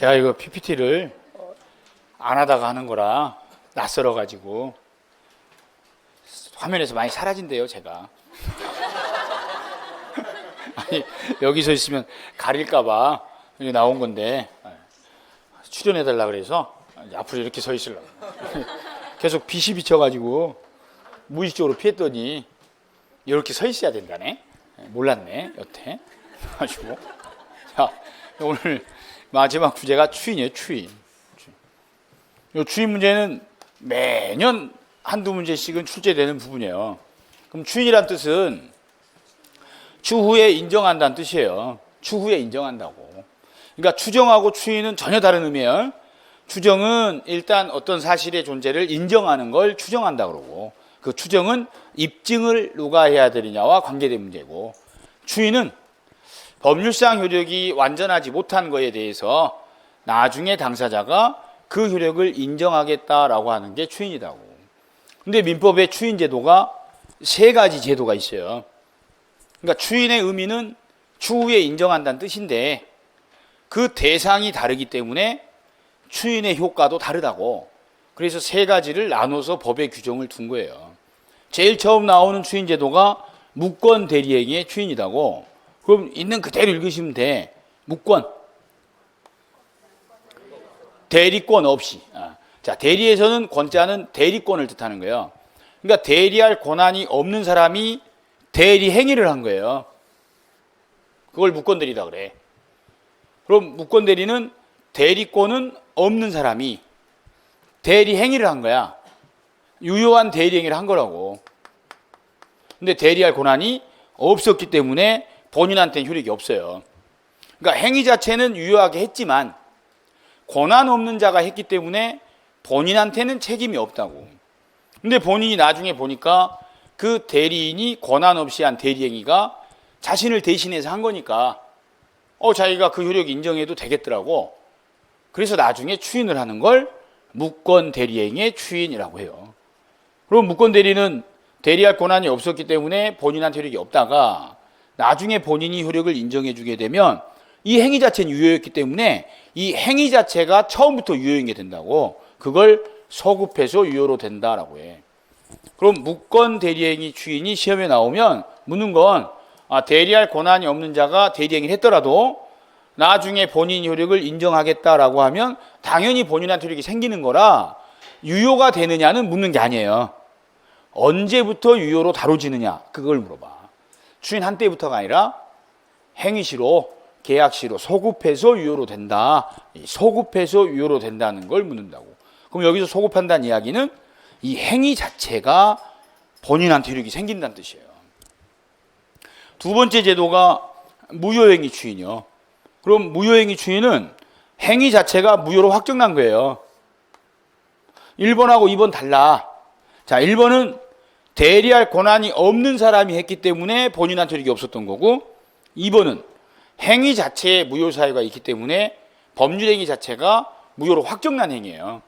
제가 이거 PPT를 안 하다가 하는 거라 낯설어 가지고 화면에서 많이 사라진대요, 제가. 아니, 여기서 있으면 가릴까 봐 여기 나온 건데 출연해 달라 그래서 앞으로 이렇게 서 있으려고. 계속 빛이 비쳐 가지고 무의식적으로 피했더니 이렇게 서 있어야 된다네. 몰랐네, 여태. 가지고. 자, 오늘 마지막 주제가 추인이에요, 추인. 이 추인 문제는 매년 한두 문제씩은 출제되는 부분이에요. 그럼 추인이란 뜻은 추후에 인정한다는 뜻이에요. 추후에 인정한다고. 그러니까 추정하고 추인은 전혀 다른 의미예요. 추정은 일단 어떤 사실의 존재를 인정하는 걸 추정한다 그러고, 그 추정은 입증을 누가 해야 되느냐와 관계된 문제고, 추인은 법률상 효력이 완전하지 못한 거에 대해서 나중에 당사자가 그 효력을 인정하겠다라고 하는 게 추인이라고. 근데 민법에 추인 제도가 세 가지 제도가 있어요. 그러니까 추인의 의미는 추후에 인정한다는 뜻인데 그 대상이 다르기 때문에 추인의 효과도 다르다고. 그래서 세 가지를 나눠서 법에 규정을 둔 거예요. 제일 처음 나오는 추인 제도가 무권 대리행위의 추인이라고. 그럼 있는 그대로 읽으시면 돼. 무권. 대리권 없이. 자, 대리에서는 권자는 대리권을 뜻하는 거예요. 그러니까 대리할 권한이 없는 사람이 대리 행위를 한 거예요. 그걸 무권 대리다 그래. 그럼 무권 대리는 대리권은 없는 사람이 대리 행위를 한 거야. 유효한 대리 행위를 한 거라고. 근데 대리할 권한이 없었기 때문에 본인한테는 효력이 없어요. 그러니까 행위 자체는 유효하게 했지만 권한 없는 자가 했기 때문에 본인한테는 책임이 없다고. 근데 본인이 나중에 보니까 그 대리인이 권한 없이 한 대리 행위가 자신을 대신해서 한 거니까 자기가 그 효력 인정해도 되겠더라고. 그래서 나중에 추인을 하는 걸 무권 대리행위의 추인이라고 해요. 그럼 무권 대리는 대리할 권한이 없었기 때문에 본인한테 효력이 없다가 나중에 본인이 효력을 인정해 주게 되면 이 행위 자체는 유효했기 때문에 이 행위 자체가 처음부터 유효인 게 된다고. 그걸 서급해서 유효로 된다라고 해. 그럼 무권 대리행위 추인이 시험에 나오면 묻는 건 대리할 권한이 없는 자가 대리행위를 했더라도 나중에 본인 효력을 인정하겠다라고 하면 당연히 본인한테 효력이 생기는 거라 유효가 되느냐는 묻는 게 아니에요. 언제부터 유효로 다뤄지느냐 그걸 물어봐. 추인 한때부터가 아니라 행위시로 계약시로 소급해서 유효로 된다. 소급해서 유효로 된다는 걸 묻는다고. 그럼 여기서 소급한다는 이야기는 이 행위 자체가 본인한테 효력이 생긴다는 뜻이에요. 두 번째 제도가 무효행위 추인이요. 그럼 무효행위 추인은 행위 자체가 무효로 확정난 거예요. 1번하고 2번 달라. 자, 1번은 대리할 권한이 없는 사람이 했기 때문에 본인한테 효력이 없었던 거고, 2번은 행위 자체에 무효 사유가 있기 때문에 법률행위 자체가 무효로 확정난 행위예요.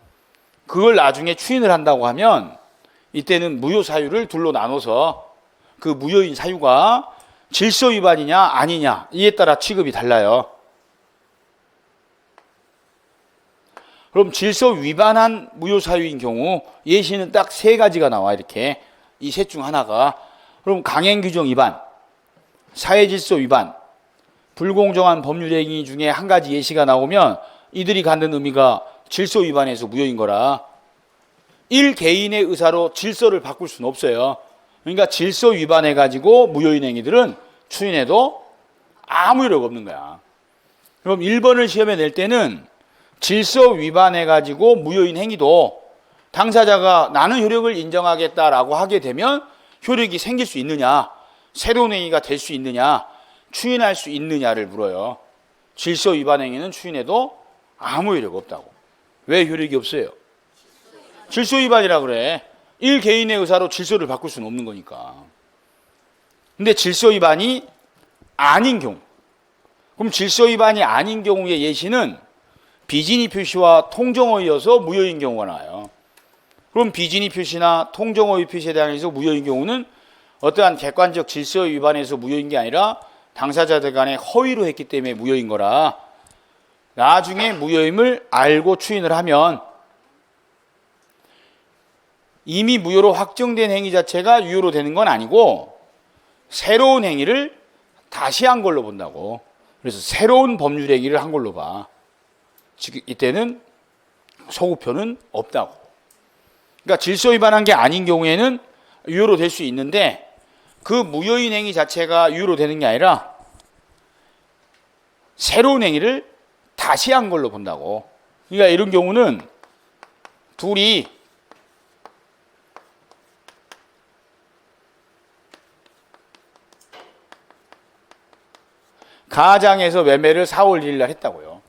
그걸 나중에 추인을 한다고 하면 이때는 무효 사유를 둘로 나눠서 그 무효인 사유가 질서 위반이냐 아니냐 이에 따라 취급이 달라요. 그럼 질서 위반한 무효 사유인 경우 예시는 딱 세 가지가 나와. 이렇게 이 셋 중 하나가. 그럼 강행 규정 위반, 사회 질서 위반, 불공정한 법률 행위 중에 한 가지 예시가 나오면 이들이 갖는 의미가 질서 위반에서 무효인 거라. 1개인의 의사로 질서를 바꿀 수는 없어요. 그러니까 질서 위반해 가지고 무효인 행위들은 추인해도 아무 효력 없는 거야. 그럼 1번을 시험에 낼 때는 질서 위반해 가지고 무효인 행위도 당사자가 나는 효력을 인정하겠다라고 하게 되면 효력이 생길 수 있느냐, 새로운 행위가 될 수 있느냐, 추인할 수 있느냐를 물어요. 질서 위반 행위는 추인해도 아무 효력 없다고. 왜 효력이 없어요? 질서 위반이라 그래. 1개인의 의사로 질서를 바꿀 수는 없는 거니까. 근데 질서 위반이 아닌 경우, 그럼 질서 위반이 아닌 경우의 예시는 비진의 표시와 통정어이여서 무효인 경우가 나와요. 그럼 비진의 표시나 통정어의 표시에 대해서 무효인 경우는 어떠한 객관적 질서 위반에서 무효인 게 아니라 당사자들 간에 허위로 했기 때문에 무효인 거라. 나중에 무효임을 알고 추인을 하면 이미 무효로 확정된 행위 자체가 유효로 되는 건 아니고 새로운 행위를 다시 한 걸로 본다고. 그래서 새로운 법률 행위를 한 걸로 봐. 즉 이때는 소급표는 없다고. 그러니까 질서 위반한 게 아닌 경우에는 유효로 될 수 있는데 그 무효인 행위 자체가 유효로 되는 게 아니라 새로운 행위를 다시 한 걸로 본다고. 그러니까 이런 경우는 둘이 가장에서 매매를 4월 1일 날 했다고요.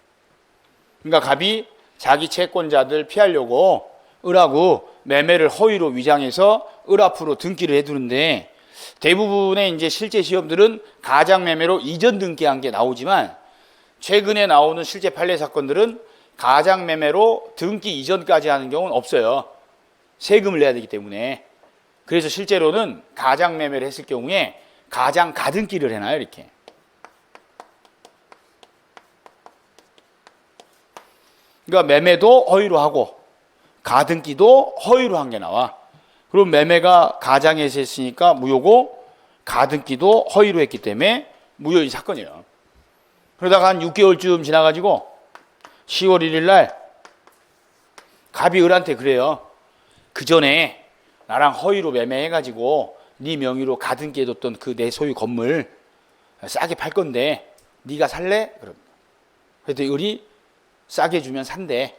그러니까 갑이 자기 채권자들 피하려고 을하고 매매를 허위로 위장해서 을 앞으로 등기를 해두는데 대부분의 이제 실제 시험들은 가장 매매로 이전 등기한 게 나오지만 최근에 나오는 실제 판례 사건들은 가장 매매로 등기 이전까지 하는 경우는 없어요. 세금을 내야 되기 때문에. 그래서 실제로는 가장 매매를 했을 경우에 가장 가등기를 해놔요, 이렇게. 그러니까 매매도 허위로 하고 가등기도 허위로 한 게 나와. 그럼 매매가 가장에서 했으니까 무효고 가등기도 허위로 했기 때문에 무효인 사건이에요. 그러다가 한 6개월쯤 지나가지고 10월 1일 날 갑이 을한테 그래요. 그 전에 나랑 허위로 매매해가지고 네 명의로 가등기해뒀던 그 내 소유 건물 싸게 팔 건데 네가 살래? 그랬더니 을이 싸게 주면 산대.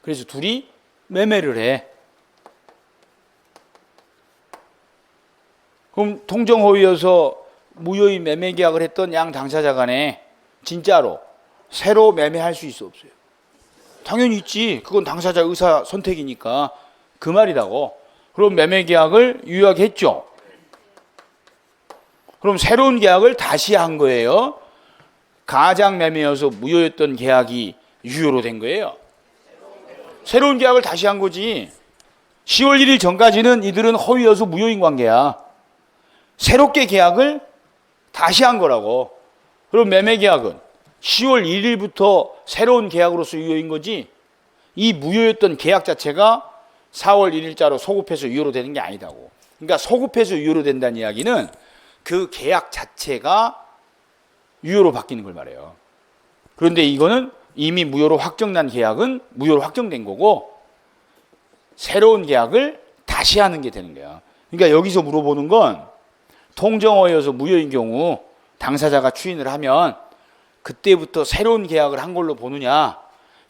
그래서 둘이 매매를 해. 그럼 통정허위여서 무효인 매매 계약을 했던 양 당사자 간에 진짜로 새로 매매할 수 있어 없어요? 당연히 있지. 그건 당사자 의사 선택이니까 그 말이라고. 그럼 매매 계약을 유효하게 했죠. 그럼 새로운 계약을 다시 한 거예요. 가장 매매여서 무효였던 계약이 유효로 된 거예요. 새로운 계약을 다시 한 거지. 10월 1일 전까지는 이들은 허위여서 무효인 관계야. 새롭게 계약을 다시 한 거라고. 그럼 매매 계약은 10월 1일부터 새로운 계약으로서 유효인 거지. 이 무효였던 계약 자체가 4월 1일자로 소급해서 유효로 되는 게 아니다고. 그러니까 소급해서 유효로 된다는 이야기는 그 계약 자체가 유효로 바뀌는 걸 말해요. 그런데 이거는 이미 무효로 확정난 계약은 무효로 확정된 거고 새로운 계약을 다시 하는 게 되는 거야. 그러니까 여기서 물어보는 건 통정허위여서 무효인 경우 당사자가 추인을 하면 그때부터 새로운 계약을 한 걸로 보느냐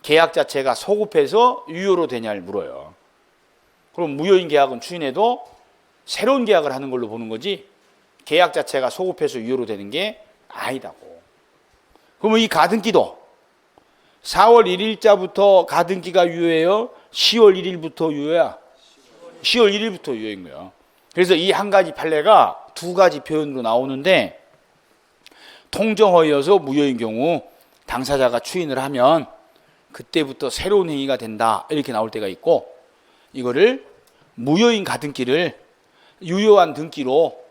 계약 자체가 소급해서 유효로 되냐를 물어요. 그럼 무효인 계약은 추인해도 새로운 계약을 하는 걸로 보는 거지 계약 자체가 소급해서 유효로 되는 게 아니다고. 그러면 이 가등기도 4월 1일자부터 가등기가 유효해요? 10월 1일부터 유효야? 10월 1일부터 유효인 거예요. 그래서 이 한 가지 판례가 두 가지 표현으로 나오는데 통정허위여서 무효인 경우 당사자가 추인을 하면 그때부터 새로운 행위가 된다 이렇게 나올 때가 있고 이거를 무효인 가등기를 유효한 등기로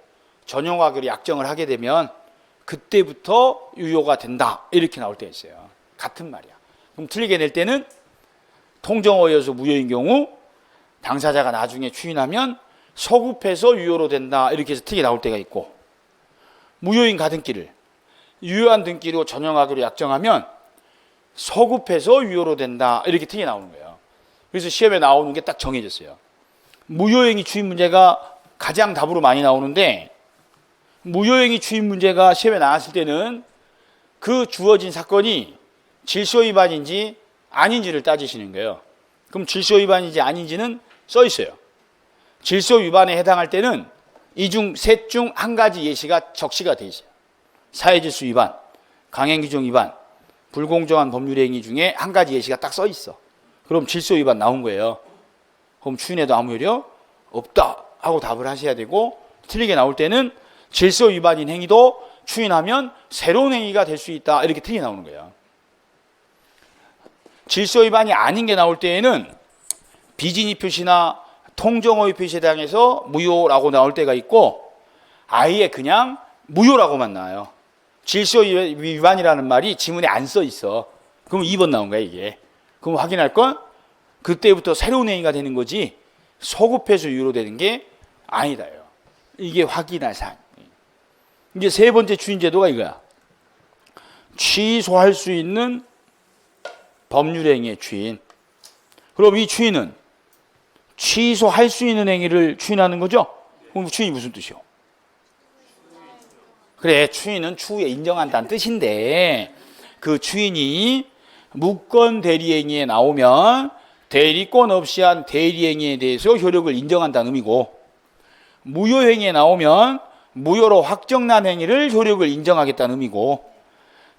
전용하기로 약정을 하게 되면 그때부터 유효가 된다 이렇게 나올 때가 있어요. 같은 말이야. 그럼 틀리게 낼 때는 통정허위여서 무효인 경우 당사자가 나중에 추인하면 소급해서 유효로 된다 이렇게 해서 틀리게 나올 때가 있고 무효인 가등기를 유효한 등기로 전용하기로 약정하면 소급해서 유효로 된다 이렇게 틀리게 나오는 거예요. 그래서 시험에 나오는 게 딱 정해졌어요. 무효행위 추인 문제가 가장 답으로 많이 나오는데 무효행위 추인 문제가 시험에 나왔을 때는 그 주어진 사건이 질서 위반인지 아닌지를 따지시는 거예요. 그럼 질서 위반인지 아닌지는 써 있어요. 질서 위반에 해당할 때는 이 중 셋 중 한 가지 예시가 적시가 돼 있어요. 사회질서 위반, 강행규정 위반, 불공정한 법률 행위 중에 한 가지 예시가 딱 써 있어. 그럼 질서 위반 나온 거예요. 그럼 추인해도 아무 효력 없다 하고 답을 하셔야 되고 틀리게 나올 때는 질서 위반인 행위도 추인하면 새로운 행위가 될 수 있다 이렇게 틀리게 나오는 거예요. 질서 위반이 아닌 게 나올 때에는 비진위 표시나 통정허위 표시에 해당해서 무효라고 나올 때가 있고 아예 그냥 무효라고만 나와요. 질서 위반이라는 말이 지문에 안 써 있어. 그럼 그럼 2번 나온 거야, 이게. 그럼 확인할 건 그때부터 새로운 행위가 되는 거지 소급해서 유효되는 게 아니다요. 이게 확인할 사항. 이제 세 번째 추인 제도가 이거야. 취소할 수 있는 법률 행위의 추인. 그럼 이 추인은 취소할 수 있는 행위를 추인하는 거죠? 그럼 추인이 무슨 뜻이요? 그래, 추인은 추후에 인정한다는 뜻인데 그 추인이 무권 대리행위에 나오면 대리권 없이 한 대리행위에 대해서 효력을 인정한다는 의미고, 무효행위에 나오면 무효로 확정난 행위를 효력을 인정하겠다는 의미고,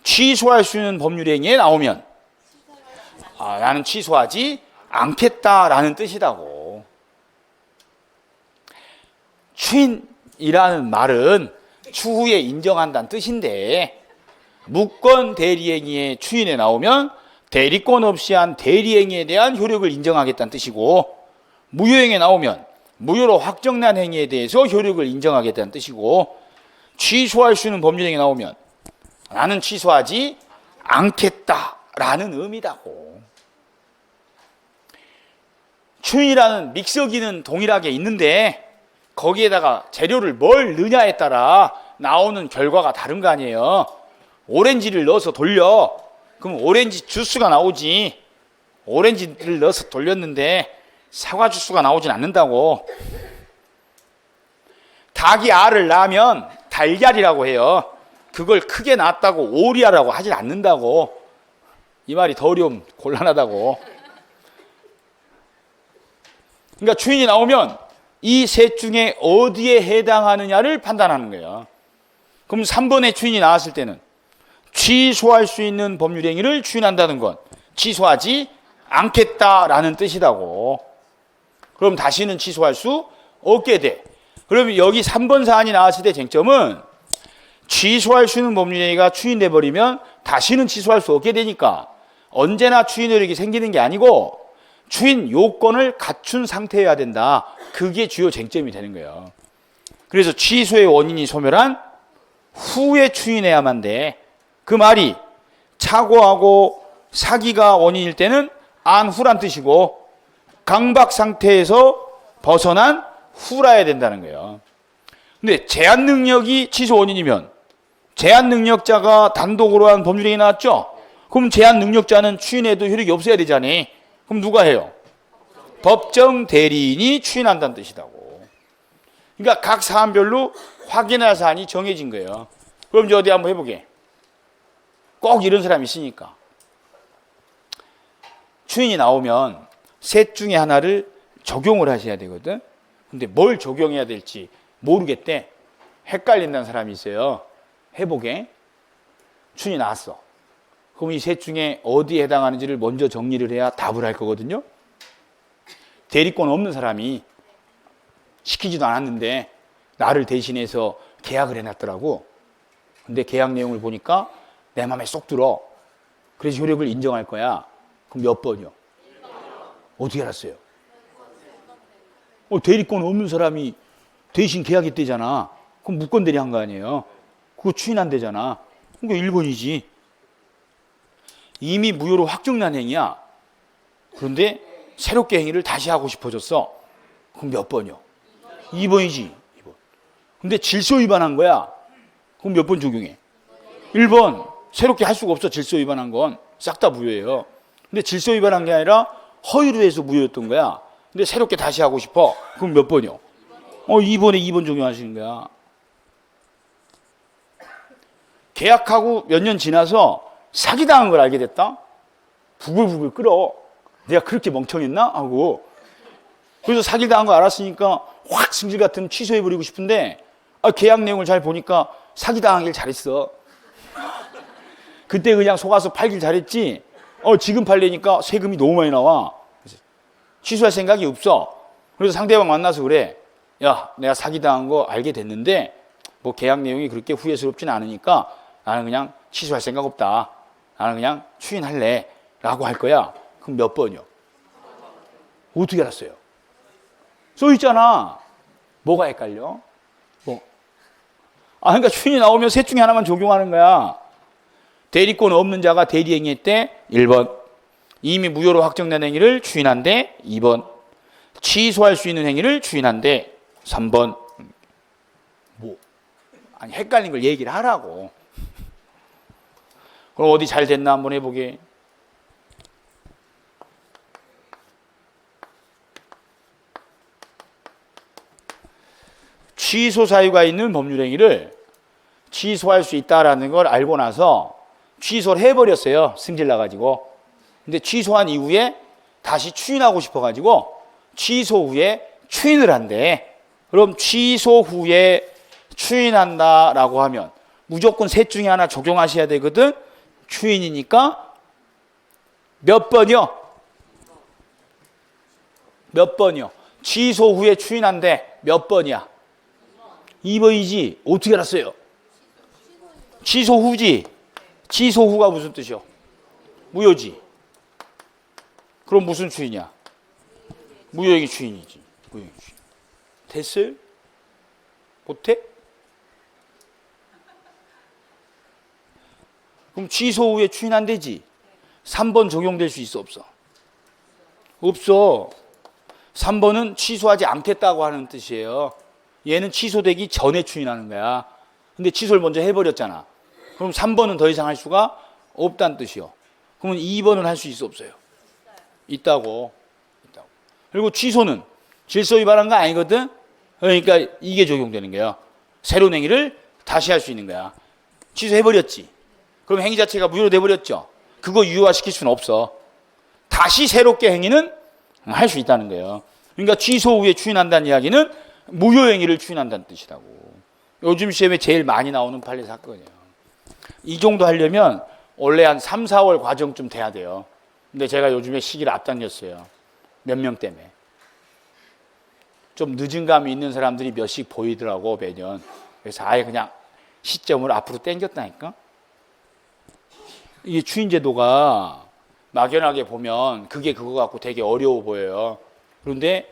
취소할 수 있는 법률행위에 나오면 나는 취소하지 않겠다라는 뜻이라고. 추인이라는 말은 추후에 인정한다는 뜻인데 무권 대리행위의 추인에 나오면 대리권 없이 한 대리행위에 대한 효력을 인정하겠다는 뜻이고, 무효행위에 나오면 무효로 확정난 행위에 대해서 효력을 인정하겠다는 뜻이고, 취소할 수 있는 법률행위에 나오면 나는 취소하지 않겠다라는 의미다고. 추인이라는 믹서기는 동일하게 있는데 거기에다가 재료를 뭘 넣냐에 따라 나오는 결과가 다른 거 아니에요. 오렌지를 넣어서 돌려. 그럼 오렌지 주스가 나오지. 오렌지를 넣어서 돌렸는데 사과 주스가 나오진 않는다고. 닭이 알을 낳으면 달걀이라고 해요. 그걸 크게 낳았다고 오리알이라고 하진 않는다고. 이 말이 더 어려움 곤란하다고. 그러니까 추인이 나오면 이 셋 중에 어디에 해당하느냐를 판단하는 거예요. 그럼 3번의 추인이 나왔을 때는 취소할 수 있는 법률행위를 추인한다는 건 취소하지 않겠다라는 뜻이라고. 그럼 다시는 취소할 수 없게 돼. 그럼 여기 3번 사안이 나왔을 때 쟁점은 취소할 수 있는 법률행위가 추인돼 버리면 다시는 취소할 수 없게 되니까 언제나 추인 효력이 생기는 게 아니고 추인 요건을 갖춘 상태여야 된다. 그게 주요 쟁점이 되는 거예요. 그래서 취소의 원인이 소멸한 후에 추인해야만 돼. 그 말이 착오하고 사기가 원인일 때는 안후란 뜻이고 강박 상태에서 벗어난 후라야 된다는 거예요. 근데 제한 능력이 취소 원인이면 제한 능력자가 단독으로 한 법률행위 나왔죠? 그럼 제한 능력자는 추인해도 효력이 없어야 되잖니. 그럼 누가 해요? 법정 대리인이 추인한다는 뜻이라고. 그러니까 각 사안별로 확인할 사안이 정해진 거예요. 그럼 이제 어디 한번 해보게. 꼭 이런 사람이 있으니까. 추인이 나오면 셋 중에 하나를 적용을 하셔야 되거든. 근데 뭘 적용해야 될지 모르겠대. 헷갈린다는 사람이 있어요. 해보게. 추인이 나왔어. 그럼 이 셋 중에 어디에 해당하는지를 먼저 정리를 해야 답을 할 거거든요. 대리권 없는 사람이 시키지도 않았는데 나를 대신해서 계약을 해놨더라고. 근데 계약 내용을 보니까 내 마음에 쏙 들어. 그래서 효력을 인정할 거야. 그럼 몇 번이요? 어떻게 알았어요? 대리권 없는 사람이 대신 계약했대잖아. 그럼 무권대리 한 거 아니에요? 그거 추인 안 되잖아. 그러니까 1번이지. 이미 무효로 확정난 행위야. 그런데 새롭게 행위를 다시 하고 싶어졌어. 그럼 몇 번이요? 2번이지. 2번. 근데 질서 위반한 거야. 그럼 몇 번 적용해? 1번. 새롭게 할 수가 없어. 질서 위반한 건 싹 다 무효예요. 근데 질서 위반한 게 아니라 허위로 해서 무효였던 거야. 근데 새롭게 다시 하고 싶어. 그럼 몇 번이요? 2번에 2번 적용하시는 거야. 계약하고 몇 년 지나서 사기당한 걸 알게 됐다? 부글부글 끓어. 내가 그렇게 멍청했나? 하고. 그래서 사기당한 거 알았으니까 확 승질 같으면 취소해버리고 싶은데 계약 내용을 잘 보니까 사기당하길 잘했어. 그때 그냥 속아서 팔길 잘했지. 지금 팔려니까 세금이 너무 많이 나와. 취소할 생각이 없어. 그래서 상대방 만나서 그래. 야, 내가 사기당한 거 알게 됐는데 뭐 계약 내용이 그렇게 후회스럽진 않으니까 나는 그냥 취소할 생각 없다. 나는 그냥 추인할래. 라고 할 거야. 그럼 몇 번이요? 어떻게 알았어요? 써 있잖아. 뭐가 헷갈려? 그러니까 추인이 나오면 셋 중에 하나만 적용하는 거야. 대리권 없는 자가 대리행위했대 1번. 이미 무효로 확정된 행위를 추인한대 2번. 취소할 수 있는 행위를 추인한대 3번. 뭐 아니 헷갈린 걸 얘기를 하라고. 그럼 어디 잘 됐나 한번 해보게. 취소 사유가 있는 법률 행위를 취소할 수 있다라는 걸 알고 나서 취소를 해버렸어요. 승질 나가지고. 근데 취소한 이후에 다시 추인하고 싶어가지고 취소 후에 추인을 한대. 그럼 취소 후에 추인한다라고 하면 무조건 셋 중에 하나 적용하셔야 되거든. 추인이니까 몇 번이요? 몇 번이요? 취소 후에 추인한대. 몇 번이야? 2번이지. 어떻게 알았어요? 취소 후지. 취소 후가 무슨 뜻이요? 무효지. 그럼 무슨 추인이야? 무효행위 추인이지. 무효행위 추인. 됐어요? 못해? 그럼 취소 후에 추인 안 되지? 3번 적용될 수 있어 없어? 없어. 3번은 취소하지 않겠다고 하는 뜻이에요. 얘는 취소되기 전에 추인하는 거야. 근데 취소를 먼저 해버렸잖아. 그럼 3번은 더 이상 할 수가 없다는 뜻이요. 그러면 2번은 할 수 있어 없어요? 있다고. 그리고 취소는 질서 위반한 거 아니거든? 그러니까 이게 적용되는 거예요. 새로운 행위를 다시 할 수 있는 거야. 취소해버렸지. 그럼 행위 자체가 무효로 돼버렸죠. 그거 유효화시킬 수는 없어. 다시 새롭게 행위는 할 수 있다는 거예요. 그러니까 취소 후에 추인한다는 이야기는 무효 행위를 추인한다는 뜻이라고. 요즘 시험에 제일 많이 나오는 판례 사건이에요. 이 정도 하려면 원래 한 3, 4월 과정쯤 돼야 돼요. 근데 제가 요즘에 시기를 앞당겼어요. 몇 명 때문에. 좀 늦은 감이 있는 사람들이 몇씩 보이더라고 매년. 그래서 아예 그냥 시점을 앞으로 당겼다니까. 이게 추인제도가 막연하게 보면 그게 그거 갖고 되게 어려워 보여요. 그런데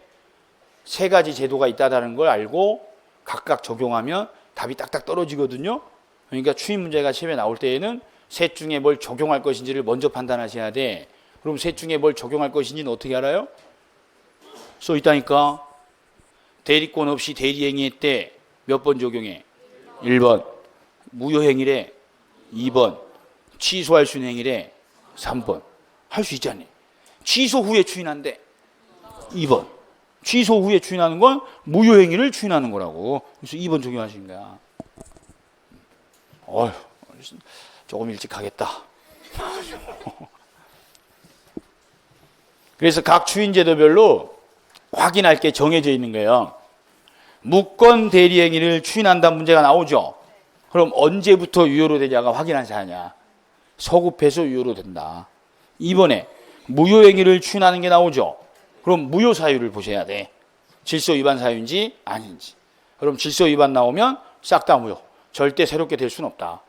세 가지 제도가 있다는 걸 알고 각각 적용하면 답이 딱딱 떨어지거든요. 그러니까 추인 문제가 시험에 나올 때에는 셋 중에 뭘 적용할 것인지를 먼저 판단하셔야 돼. 그럼 셋 중에 뭘 적용할 것인지는 어떻게 알아요? 써 있다니까. 대리권 없이 대리행위했대. 몇 번 적용해? 1번. 무효행위래. 2번. 취소할 수 있는 행위래. 3번. 할 수 있잖니. 취소 후에 추인한대. 2번. 취소 후에 추인하는 건 무효행위를 추인하는 거라고. 그래서 2번 적용하시는 거야. 어휴, 조금 일찍 가겠다. 그래서 각 추인제도별로 확인할 게 정해져 있는 거예요. 무권 대리행위를 추인한다는 문제가 나오죠. 그럼 언제부터 유효로 되냐가 확인한 사안이야. 서급해서 유효로 된다. 이번에 무효행위를 추인하는 게 나오죠. 그럼 무효 사유를 보셔야 돼. 질서 위반 사유인지 아닌지. 그럼 질서 위반 나오면 싹 다 무효. 절대 새롭게 될 수는 없다.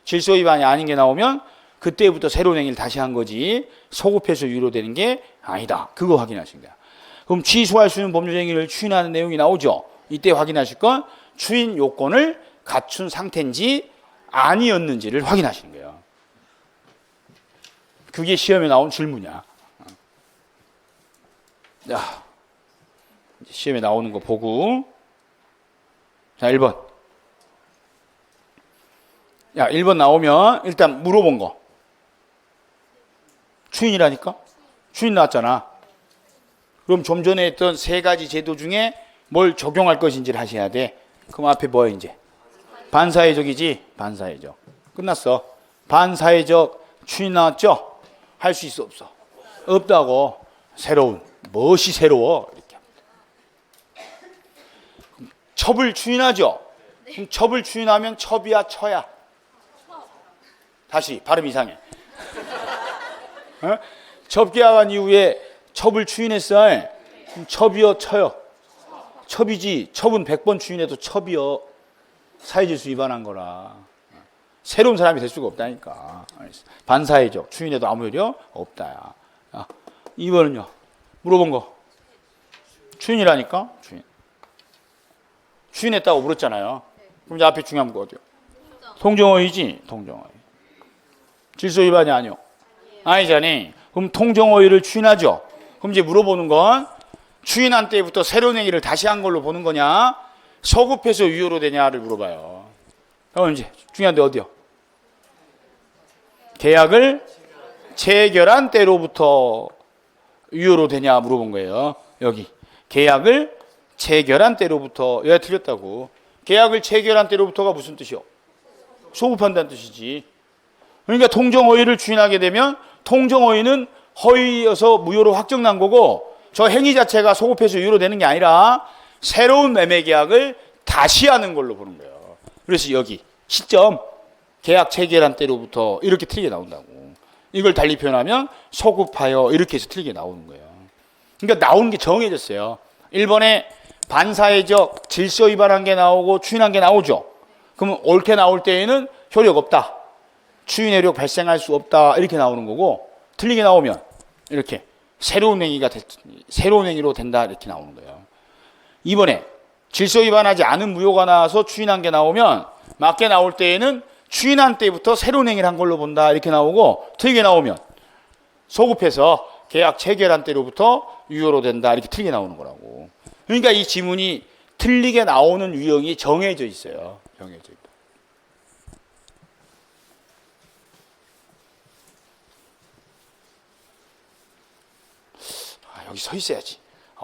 질서 위반이 아닌 게 나오면 그때부터 새로운 행위를 다시 한 거지 소급해서 유효로 되는 게 아니다. 그거 확인하신 거야. 그럼 취소할 수 있는 법률 행위를 추인하는 내용이 나오죠. 이때 확인하실 건 추인 요건을 갖춘 상태인지 아니었는지를 확인하시는 거예요. 그게 시험에 나온 질문이야. 자, 시험에 나오는 거 보고. 자, 1번. 야, 1번 나오면 일단 물어본 거. 추인이라니까? 추인 나왔잖아. 그럼 좀 전에 했던 세 가지 제도 중에 뭘 적용할 것인지를 하셔야 돼. 그럼 앞에 뭐야 이제? 반사회적이지? 반사회적. 끝났어. 반사회적 추인 나왔죠? 할 수 있어 없어? 없다고. 새로운. 무엇이 새로워? 이렇게 합니다. 첩을 추인하죠? 그럼 첩을 추인하면 첩이야 처야? 다시 발음 이상해. 어? 첩계약한 이후에 첩을 추인했어. 그럼 첩이요 처요? 첩이지. 첩은 100번 추인해도 첩이요. 사회질서 위반한 거라. 새로운 사람이 될 수가 없다니까. 반사회적 추인해도 아무 효력 없다야. 2번은요. 물어본 거. 추인이라니까. 추인. 추인했다고 물었잖아요. 그럼 이제 앞에 중요한 거 어디요? 통정어이지. 통정어이. 질서 위반이 아니요. 아니잖니. 그럼 통정허위를 추인하죠. 그럼 이제 물어보는 건 추인한 때부터 새로운 행위를 다시 한 걸로 보는 거냐, 서급해서 유효로 되냐를 물어봐요. 그럼 이제 중요한데 어디요? 계약을 체결한 때로부터 유효로 되냐 물어본 거예요. 여기 계약을 체결한 때로부터. 얘가 틀렸다고. 계약을 체결한 때로부터가 무슨 뜻이요? 소급한다는 뜻이지. 그러니까 통정허위를 추인하게 되면 통정허위는 허위여서 무효로 확정난 거고, 저 행위 자체가 소급해서 유효로 되는 게 아니라 새로운 매매계약을 다시 하는 걸로 보는 거예요. 그래서 여기 시점 계약 체결한 때로부터 이렇게 틀리게 나온다고. 이걸 달리 표현하면 소급하여 이렇게 해서 틀리게 나오는 거예요. 그러니까 나오는 게 정해졌어요. 1번에 반사회적 질서 위반한 게 나오고 추인한 게 나오죠. 그러면 옳게 나올 때에는 효력 없다, 추인 효력 발생할 수 없다 이렇게 나오는 거고, 틀리게 나오면 이렇게 새로운 행위로 된다 이렇게 나오는 거예요. 2번에 질서 위반하지 않은 무효가 나와서 추인한 게 나오면 맞게 나올 때에는 추인한 때부터 새로운 행위를 한 걸로 본다 이렇게 나오고, 틀리게 나오면 소급해서 계약 체결한 때로부터 유효로 된다 이렇게 틀리게 나오는 거라고. 그러니까 이 지문이 틀리게 나오는 유형이 정해져 있어요. 정해져 있다. 여기 서 있어야지.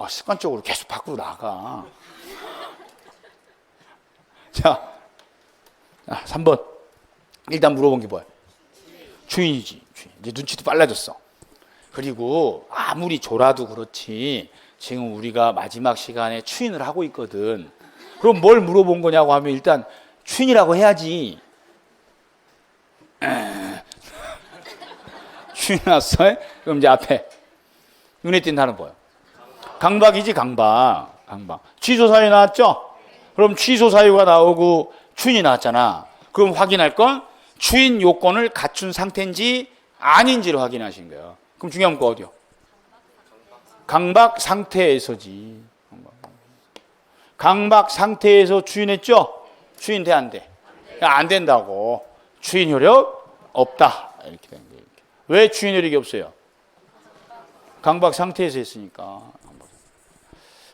습관적으로 계속 밖으로 나가. 자, 3번. 일단 물어본 게 뭐야? 추인이지. 추인. 이제 눈치도 빨라졌어. 그리고 아무리 졸아도 그렇지 지금 우리가 마지막 시간에 추인을 하고 있거든. 그럼 뭘 물어본 거냐고 하면 일단 추인이라고 해야지. 추인 왔어? 그럼 이제 앞에 눈에 띈 단어 뭐야? 강박이지, 강박. 강박. 취소 사유 나왔죠? 그럼 취소 사유가 나오고 추인이 나왔잖아. 그럼 확인할 건 추인 요건을 갖춘 상태인지 아닌지를 확인하신 거예요. 그럼 중요한 거 어디요? 강박 상태에서지. 강박 상태에서 추인했죠? 추인 돼, 안 돼? 안 된다고. 추인 효력 없다. 이렇게 된 거예요. 왜 추인 효력이 없어요? 강박 상태에서 했으니까.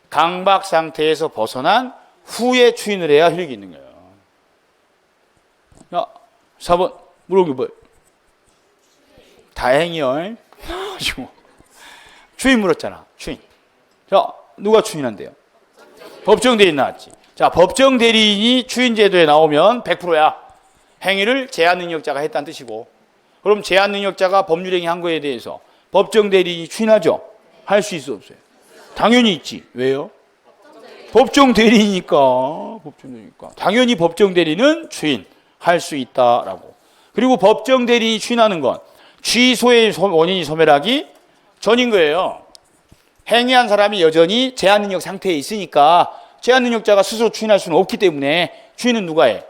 강박 상태에서 벗어난 후에 추인을 해야 효력이 있는 거예요. 야, 4번 물어본 게 뭐예요? 다행이요. 추인 물었잖아. 추인. 자, 누가 추인한대요? 법정 대리인 나왔지. 자, 법정 대리인이 추인 제도에 나오면 100%야. 행위를 제한 능력자가 했다는 뜻이고. 그럼 제한 능력자가 법률행위 한 거에 대해서 법정 대리인이 추인하죠? 할 수 있어 없어요? 당연히 있지. 왜요? 법정 대리니까. 법정 대리니까. 당연히 법정 대리는 추인할 수 있다라고. 그리고 법정 대리인이 추인하는 건 취소의 원인이 소멸하기 전인 거예요. 행위한 사람이 여전히 제한 능력 상태에 있으니까 제한 능력자가 스스로 추인할 수는 없기 때문에 추인은 누가 해?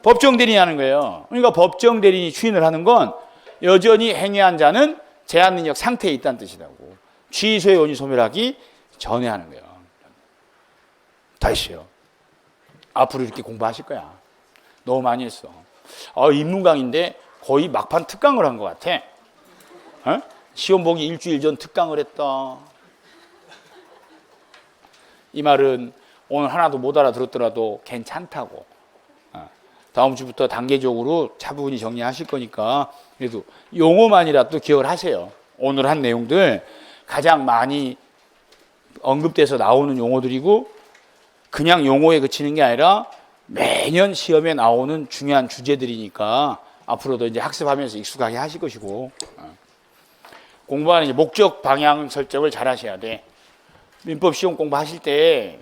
법정 대리인이 하는 거예요. 그러니까 법정 대리인이 추인을 하는 건 여전히 행위한 자는 제한 능력 상태에 있다는 뜻이라고. 취소의 원인이 소멸하기 전에 하는 거예요. 다 했어요. 앞으로 이렇게 공부하실 거야. 너무 많이 했어. 인문강인데 거의 막판 특강을 한 것 같아. 어? 시험 보기 일주일 전 특강을 했다. 이 말은 오늘 하나도 못 알아들었더라도 괜찮다고. 다음 주부터 단계적으로 차분히 정리하실 거니까 그래도 용어만이라도 기억을 하세요. 오늘 한 내용들 가장 많이 언급돼서 나오는 용어들이고, 그냥 용어에 그치는 게 아니라 매년 시험에 나오는 중요한 주제들이니까 앞으로도 이제 학습하면서 익숙하게 하실 것이고, 공부하는 이제 목적 방향 설정을 잘 하셔야 돼. 민법 시험 공부하실 때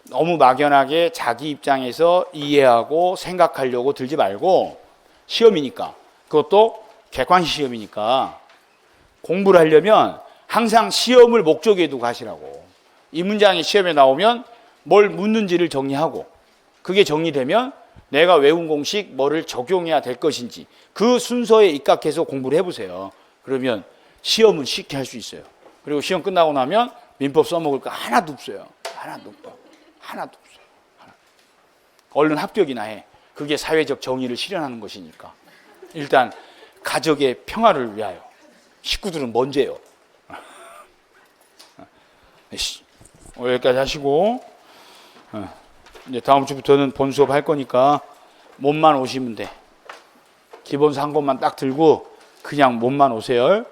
너무 막연하게 자기 입장에서 이해하고 생각하려고 들지 말고, 시험이니까, 그것도 객관식 시험이니까 공부를 하려면 항상 시험을 목적에 두고 하시라고. 이 문장이 시험에 나오면 뭘 묻는지를 정리하고, 그게 정리되면 내가 외운 공식 뭐를 적용해야 될 것인지 그 순서에 입각해서 공부를 해보세요. 그러면 시험은 쉽게 할 수 있어요. 그리고 시험 끝나고 나면 민법 써먹을 거 하나도 없어요. 하나도 없어. 하나도 없어. 얼른 합격이나 해. 그게 사회적 정의를 실현하는 것이니까. 일단 가족의 평화를 위하여. 식구들은 먼저예요. 여기까지 하시고 이제 다음 주부터는 본 수업 할 거니까 몸만 오시면 돼. 기본서 한 권만 딱 들고 그냥 몸만 오세요.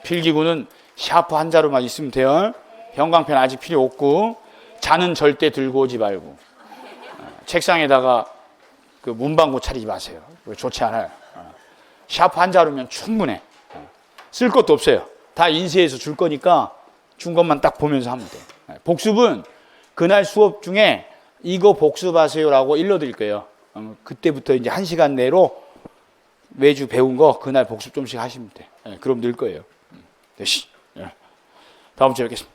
필기구는 샤프 한 자루만 있으면 돼요. 형광펜 아직 필요 없고 자는 절대 들고 오지 말고 책상에다가 그 문방구 차리지 마세요. 좋지 않아요. 샤프 한 자루면 충분해. 쓸 것도 없어요. 다 인쇄해서 줄 거니까 준 것만 딱 보면서 하면 돼. 복습은 그날 수업 중에 이거 복습하세요라고 일러드릴 거예요. 그때부터 이제 1시간 내로 매주 배운 거 그날 복습 좀씩 하시면 돼. 그럼 늘 거예요. 다음 주에 뵙겠습니다.